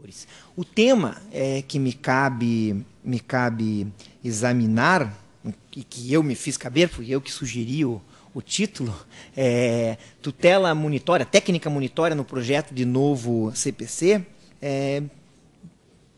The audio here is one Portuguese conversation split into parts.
superiores. O tema que me cabe examinar, e que eu me fiz caber, fui eu que sugeri o título, tutela monitória, técnica monitória no projeto de novo CPC,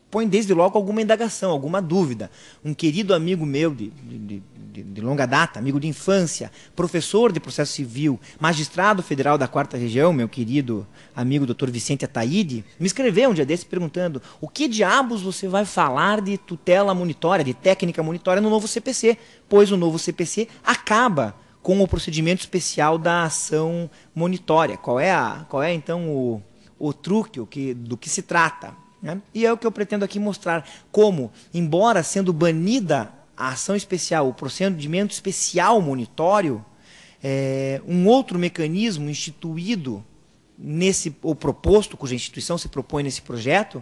põe desde logo alguma indagação, alguma dúvida. Um querido amigo meu de longa data, amigo de infância, professor de processo civil, magistrado federal da 4ª Região, meu querido amigo Dr. Vicente Ataíde, me escreveu um dia desse perguntando: o que diabos você vai falar de tutela monitória, de técnica monitória no novo CPC? Pois o novo CPC acaba com o procedimento especial da ação monitória. Qual é então o truque, do que se trata? Né? E é o que eu pretendo aqui mostrar, como, embora sendo banida a ação especial, o procedimento especial monitório, um outro mecanismo instituído ou proposto, cuja instituição se propõe nesse projeto,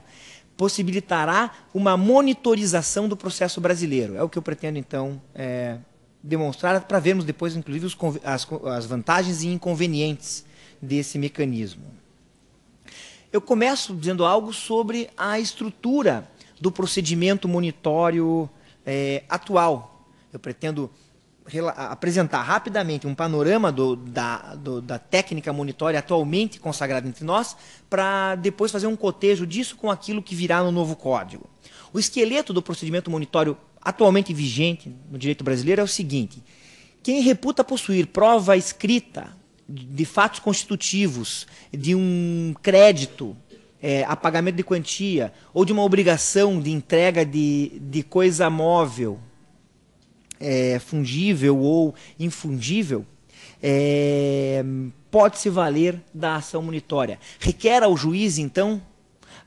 possibilitará uma monitorização do processo brasileiro. É o que eu pretendo, então, demonstrar, para vermos depois, inclusive, as vantagens e inconvenientes desse mecanismo. Eu começo dizendo algo sobre a estrutura do procedimento monitório atual. Eu pretendo apresentar rapidamente um panorama da técnica monitória atualmente consagrada entre nós, para depois fazer um cotejo disso com aquilo que virá no novo código. O esqueleto do procedimento monitório atualmente vigente no direito brasileiro é o seguinte: quem reputa possuir prova escrita de fatos constitutivos de um crédito a pagamento de quantia ou de uma obrigação de entrega de coisa móvel, fungível ou infungível, pode-se valer da ação monitória. Requer ao juiz, então,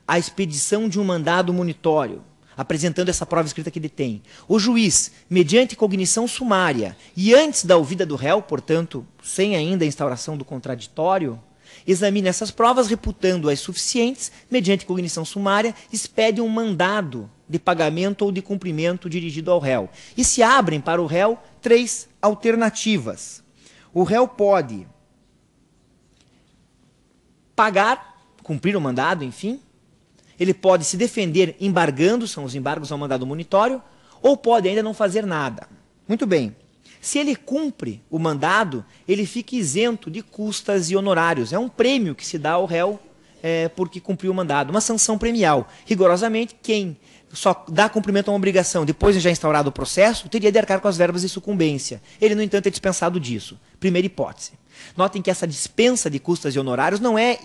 a expedição de um mandado monitório, apresentando essa prova escrita que detém. O juiz, mediante cognição sumária e antes da ouvida do réu, portanto, sem ainda a instauração do contraditório, examina essas provas, reputando-as suficientes, mediante cognição sumária, expede um mandado de pagamento ou de cumprimento dirigido ao réu. E se abrem para o réu 3 alternativas. O réu pode pagar, cumprir o mandado, enfim. Ele pode se defender embargando, são os embargos ao mandado monitório, ou pode ainda não fazer nada. Muito bem. Se ele cumpre o mandado, ele fica isento de custas e honorários. É um prêmio que se dá ao réu porque cumpriu o mandado. Uma sanção premial. Rigorosamente, quem só dá cumprimento a uma obrigação depois de já instaurado o processo, teria de arcar com as verbas de sucumbência. Ele, no entanto, é dispensado disso. Primeira hipótese. Notem que essa dispensa de custas e honorários não é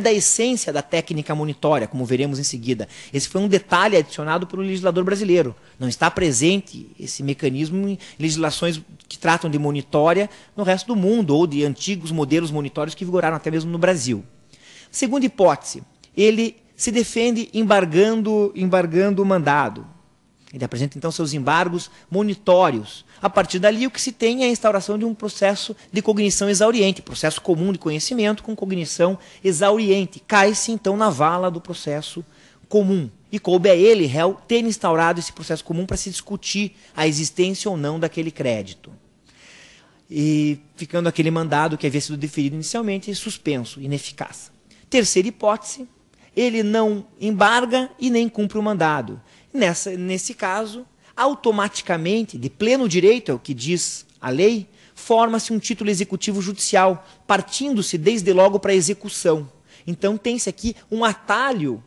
da essência da técnica monitória, como veremos em seguida. Esse foi um detalhe adicionado pelo legislador brasileiro. Não está presente esse mecanismo em legislações que tratam de monitória no resto do mundo, ou de antigos modelos monitórios que vigoraram até mesmo no Brasil. Segunda hipótese, ele se defende embargando o mandado. Ele apresenta, então, seus embargos monitórios. A partir dali, o que se tem é a instauração de um processo de cognição exauriente, processo comum de conhecimento com cognição exauriente. Cai-se, então, na vala do processo comum. E coube a ele, réu, ter instaurado esse processo comum para se discutir a existência ou não daquele crédito. E ficando aquele mandado que havia sido deferido inicialmente suspenso, ineficaz. Terceira hipótese, ele não embarga e nem cumpre o mandado. Nesse caso, automaticamente, de pleno direito, é o que diz a lei, forma-se um título executivo judicial, partindo-se desde logo para a execução. Então tem-se aqui um atalho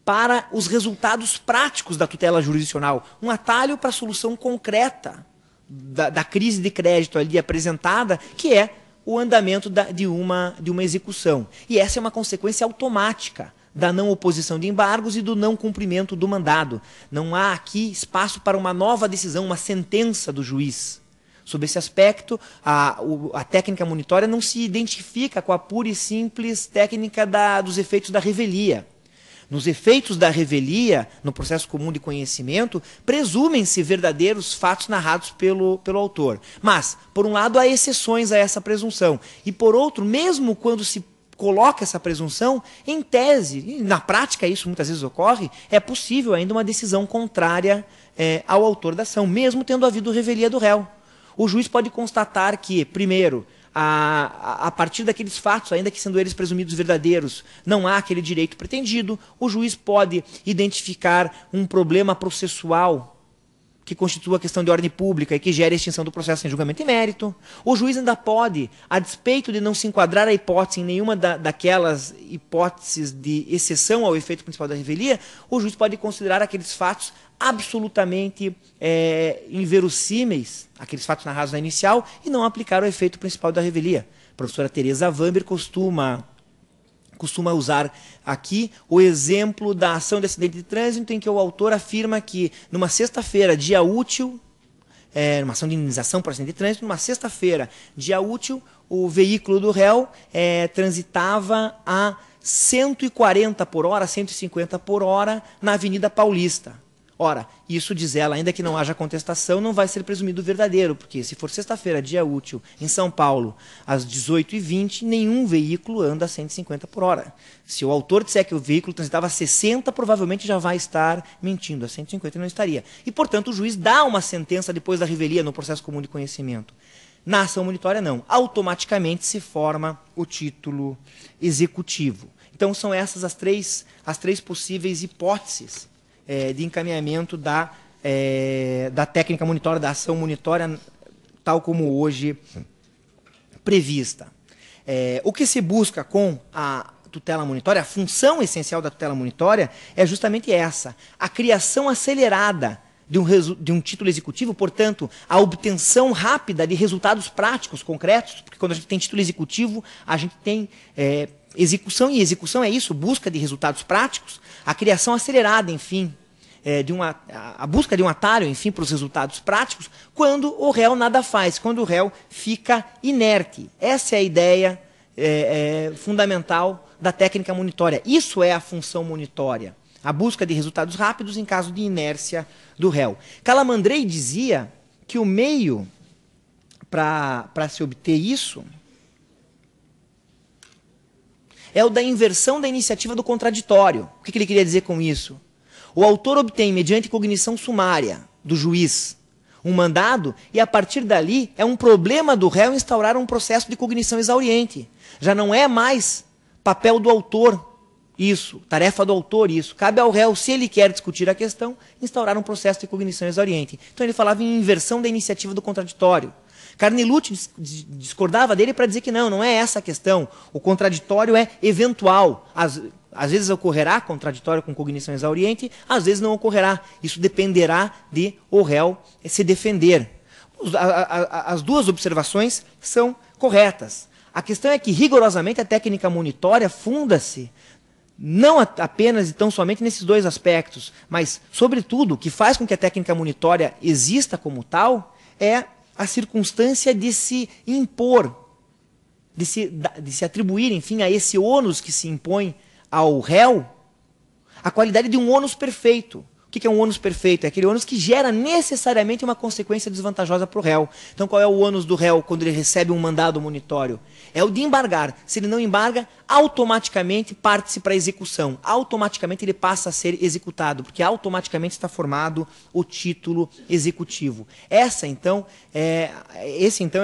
para os resultados práticos da tutela jurisdicional, um atalho para a solução concreta da crise de crédito ali apresentada, que é o andamento de uma execução. E essa é uma consequência automática da não oposição de embargos e do não cumprimento do mandado. Não há aqui espaço para uma nova decisão, uma sentença do juiz. Sob esse aspecto, a técnica monitória não se identifica com a pura e simples técnica dos efeitos da revelia. Nos efeitos da revelia, no processo comum de conhecimento, presumem-se verdadeiros fatos narrados pelo autor. Mas, por um lado, há exceções a essa presunção. E, por outro, mesmo quando se coloca essa presunção, em tese, e na prática isso muitas vezes ocorre, é possível ainda uma decisão contrária ao autor da ação, mesmo tendo havido revelia do réu. O juiz pode constatar que, primeiro, a partir daqueles fatos, ainda que sendo eles presumidos verdadeiros, não há aquele direito pretendido, o juiz pode identificar um problema processual que constitua a questão de ordem pública e que gere a extinção do processo sem julgamento e mérito. O juiz ainda pode, a despeito de não se enquadrar a hipótese em nenhuma daquelas hipóteses de exceção ao efeito principal da revelia, o juiz pode considerar aqueles fatos absolutamente inverossímeis, aqueles fatos narrados na inicial, e não aplicar o efeito principal da revelia. A professora Teresa Wamber costuma usar aqui o exemplo da ação de acidente de trânsito, em que o autor afirma que numa sexta-feira, dia útil, numa ação de indenização por acidente de trânsito, numa sexta-feira, dia útil, o veículo do réu transitava a 140 por hora, 150 por hora na Avenida Paulista. Ora, isso, diz ela, ainda que não haja contestação, não vai ser presumido verdadeiro, porque se for sexta-feira, dia útil, em São Paulo, às 18h20, nenhum veículo anda a 150 por hora. Se o autor disser que o veículo transitava a 60, provavelmente já vai estar mentindo, a 150 não estaria. E, portanto, o juiz dá uma sentença depois da revelia no processo comum de conhecimento. Na ação monitória, não. Automaticamente se forma o título executivo. Então, são essas as três possíveis hipóteses de encaminhamento da técnica monitória, da ação monitória, tal como hoje prevista. O que se busca com a tutela monitória, a função essencial da tutela monitória é justamente essa, a criação acelerada de um título executivo, portanto, a obtenção rápida de resultados práticos, concretos, porque quando a gente tem título executivo, a gente tem execução, e execução é isso, busca de resultados práticos, a criação acelerada, enfim, a busca de um atalho, enfim, para os resultados práticos, quando o réu nada faz, quando o réu fica inerte. Essa é a ideia fundamental da técnica monitória. Isso é a função monitória, a busca de resultados rápidos em caso de inércia do réu. Calamandrei dizia que o meio para se obter isso é o da inversão da iniciativa do contraditório. O que ele queria dizer com isso? O autor obtém, mediante cognição sumária do juiz, um mandado, e a partir dali é um problema do réu instaurar um processo de cognição exauriente. Já não é mais papel do autor isso, tarefa do autor isso. Cabe ao réu, se ele quer discutir a questão, instaurar um processo de cognição exauriente. Então ele falava em inversão da iniciativa do contraditório. Carnelucci discordava dele para dizer que não é essa a questão. O contraditório é eventual. Às vezes ocorrerá contraditório com cognição exauriente, às vezes não ocorrerá. Isso dependerá de o réu se defender. As duas observações são corretas. A questão é que, rigorosamente, a técnica monitória funda-se não apenas e tão somente nesses dois aspectos, mas, sobretudo, o que faz com que a técnica monitória exista como tal é a circunstância de se impor, de se atribuir, enfim, a esse ônus que se impõe ao réu, a qualidade de um ônus perfeito. O que é um ônus perfeito? É aquele ônus que gera necessariamente uma consequência desvantajosa para o réu. Então, qual é o ônus do réu quando ele recebe um mandado monitório? É o de embargar. Se ele não embarga, automaticamente parte-se para a execução. Automaticamente ele passa a ser executado, porque automaticamente está formado o título executivo. Esse, então, é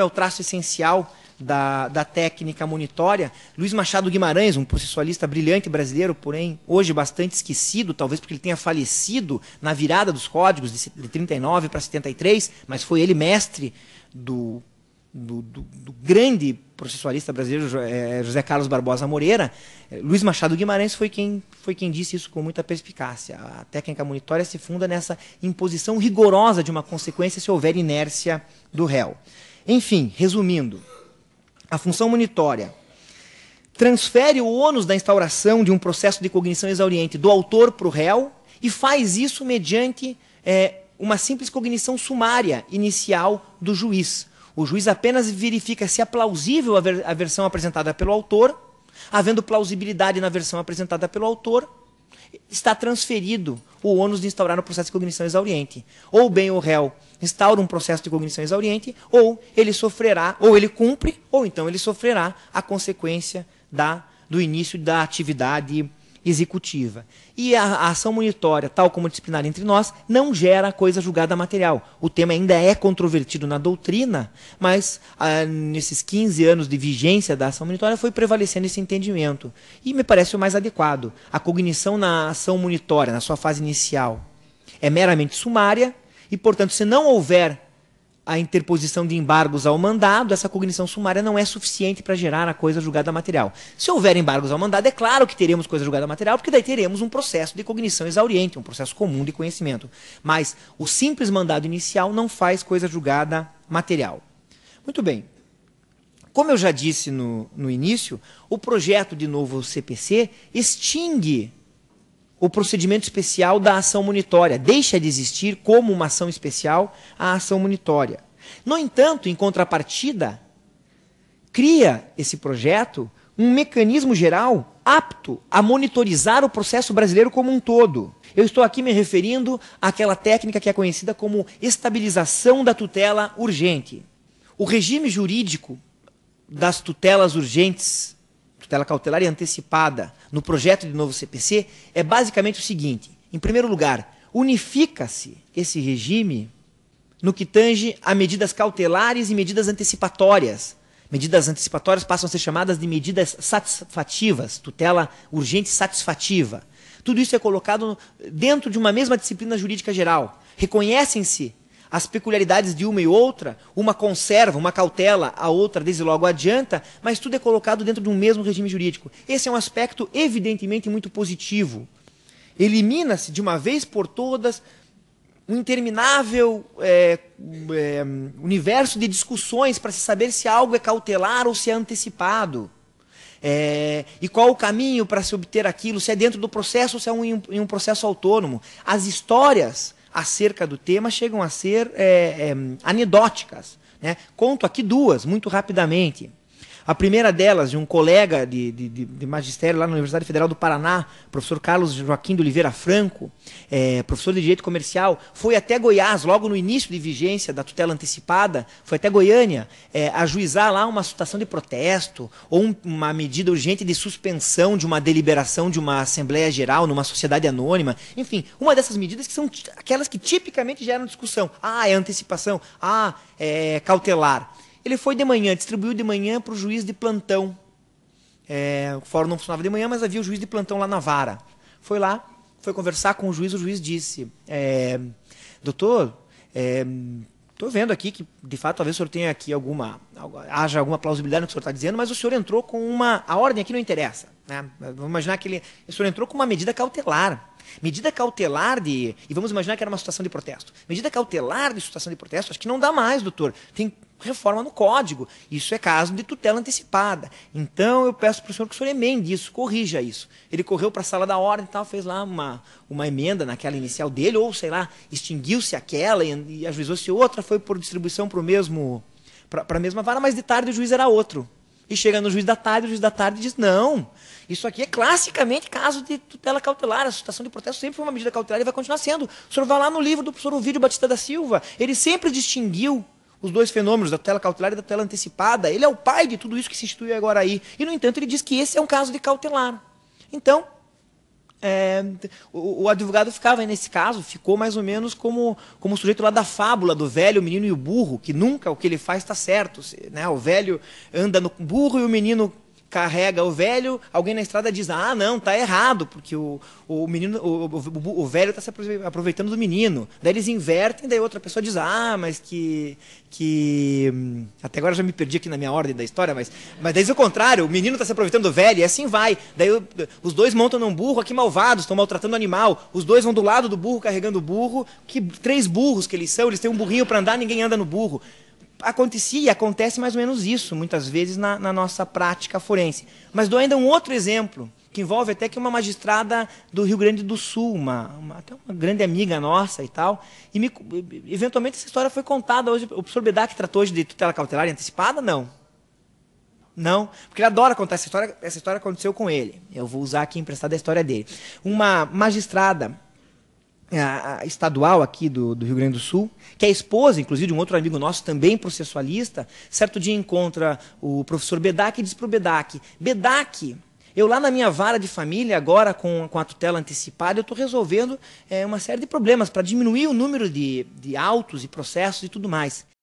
o traço essencial da técnica monitória. Luiz Machado Guimarães, um processualista brilhante brasileiro, porém hoje bastante esquecido, talvez porque ele tenha falecido na virada dos códigos de 39 para 73, mas foi ele mestre do grande processualista brasileiro José Carlos Barbosa Moreira. Luiz Machado Guimarães foi quem disse isso com muita perspicácia. A técnica monitória se funda nessa imposição rigorosa de uma consequência se houver inércia do réu. Enfim, resumindo, a função monitória transfere o ônus da instauração de um processo de cognição exauriente do autor para o réu e faz isso mediante uma simples cognição sumária inicial do juiz. O juiz apenas verifica se é plausível a versão apresentada pelo autor. Havendo plausibilidade na versão apresentada pelo autor, está transferido o ônus de instaurar o processo de cognição exauriente. Ou bem o réu instaura um processo de cognição exauriente, ou ele sofrerá, ou ele cumpre, ou então ele sofrerá a consequência do início da atividade executiva. E a ação monitória, tal como disciplinar entre nós, não gera coisa julgada material. O tema ainda é controvertido na doutrina, mas nesses 15 anos de vigência da ação monitória foi prevalecendo esse entendimento. E me parece o mais adequado. A cognição na ação monitória, na sua fase inicial, é meramente sumária e, portanto, se não houver a interposição de embargos ao mandado, essa cognição sumária não é suficiente para gerar a coisa julgada material. Se houver embargos ao mandado, é claro que teremos coisa julgada material, porque daí teremos um processo de cognição exauriente, um processo comum de conhecimento. Mas o simples mandado inicial não faz coisa julgada material. Muito bem. Como eu já disse no início, o projeto de novo CPC extingue o procedimento especial da ação monitória. Deixa de existir como uma ação especial a ação monitória. No entanto, em contrapartida, cria esse projeto um mecanismo geral apto a monitorizar o processo brasileiro como um todo. Eu estou aqui me referindo àquela técnica que é conhecida como estabilização da tutela urgente. O regime jurídico das tutelas urgentes, tutela cautelar e antecipada, no projeto de novo CPC, é basicamente o seguinte. Em primeiro lugar, unifica-se esse regime no que tange a medidas cautelares e medidas antecipatórias. Medidas antecipatórias passam a ser chamadas de medidas satisfativas, tutela urgente satisfativa. Tudo isso é colocado dentro de uma mesma disciplina jurídica geral. Reconhecem-se as peculiaridades de uma e outra, uma conserva, uma cautela, a outra desde logo adianta, mas tudo é colocado dentro de um mesmo regime jurídico. Esse é um aspecto evidentemente muito positivo. Elimina-se de uma vez por todas um interminável universo de discussões para se saber se algo é cautelar ou se é antecipado. E qual o caminho para se obter aquilo, se é dentro do processo ou se é em um processo autônomo. As histórias acerca do tema chegam a ser anedóticas, né? Conto aqui duas, muito rapidamente. A primeira delas, de um colega de magistério lá na Universidade Federal do Paraná, professor Carlos Joaquim de Oliveira Franco, professor de Direito Comercial, foi até Goiás, logo no início de vigência da tutela antecipada, foi até Goiânia, ajuizar lá uma situação de protesto ou uma medida urgente de suspensão de uma deliberação de uma Assembleia Geral numa sociedade anônima. Enfim, uma dessas medidas que são aquelas que tipicamente geram discussão. É antecipação, é cautelar. Ele foi de manhã, distribuiu de manhã para o juiz de plantão. O fórum não funcionava de manhã, mas havia o juiz de plantão lá na vara. Foi lá, foi conversar com o juiz disse, doutor, estou vendo aqui que, de fato, talvez o senhor tenha aqui haja alguma plausibilidade no que o senhor está dizendo, mas o senhor entrou com a ordem aqui não interessa, né? Vamos imaginar que o senhor entrou com uma medida cautelar. Medida cautelar e vamos imaginar que era uma situação de protesto. Medida cautelar de situação de protesto, acho que não dá mais, doutor. Tem reforma no código. Isso é caso de tutela antecipada. Então eu peço para o senhor que o senhor emende isso, corrija isso. Ele correu para a sala da ordem e tal, fez lá uma emenda naquela inicial dele, ou sei lá, extinguiu-se aquela e ajuizou-se outra, foi por distribuição para a mesma vara, mas de tarde o juiz era outro. E chega no juiz da tarde, o juiz da tarde diz, não, isso aqui é classicamente caso de tutela cautelar, a situação de protesto sempre foi uma medida cautelar e vai continuar sendo. O senhor vai lá no livro do professor Ovídio Batista da Silva, ele sempre distinguiu os dois fenômenos, da tutela cautelar e da tutela antecipada. Ele é o pai de tudo isso que se institui agora aí. E, no entanto, ele diz que esse é um caso de cautelar. Então, o advogado ficava, nesse caso, ficou mais ou menos como o sujeito lá da fábula do velho, o menino e o burro, que nunca o que ele faz está certo, né? O velho anda no burro e o menino carrega o velho, alguém na estrada diz, não, tá errado, porque o velho está se aproveitando do menino. Daí eles invertem, daí outra pessoa diz, mas que até agora já me perdi aqui na minha ordem da história, mas daí é o contrário, o menino está se aproveitando do velho, e assim vai. Daí os dois montam num burro, que malvados, estão maltratando o animal. Os dois vão do lado do burro, carregando o burro, que 3 burros que eles são, eles têm um burrinho para andar, ninguém anda no burro. Acontecia e acontece mais ou menos isso, muitas vezes, na nossa prática forense. Mas dou ainda um outro exemplo, que envolve até que uma magistrada do Rio Grande do Sul, até uma grande amiga nossa e tal, e eventualmente essa história foi contada hoje. O professor Bedak tratou hoje de tutela cautelar e antecipada? Não. Não, porque ele adora contar essa história aconteceu com ele. Eu vou usar aqui emprestada a história dele. Uma magistrada estadual aqui do Rio Grande do Sul, que é esposa, inclusive, de um outro amigo nosso, também processualista, certo dia encontra o professor Bedak e diz para o Bedak, Eu lá na minha vara de família, agora com a tutela antecipada, eu estou resolvendo uma série de problemas para diminuir o número de autos e processos e tudo mais.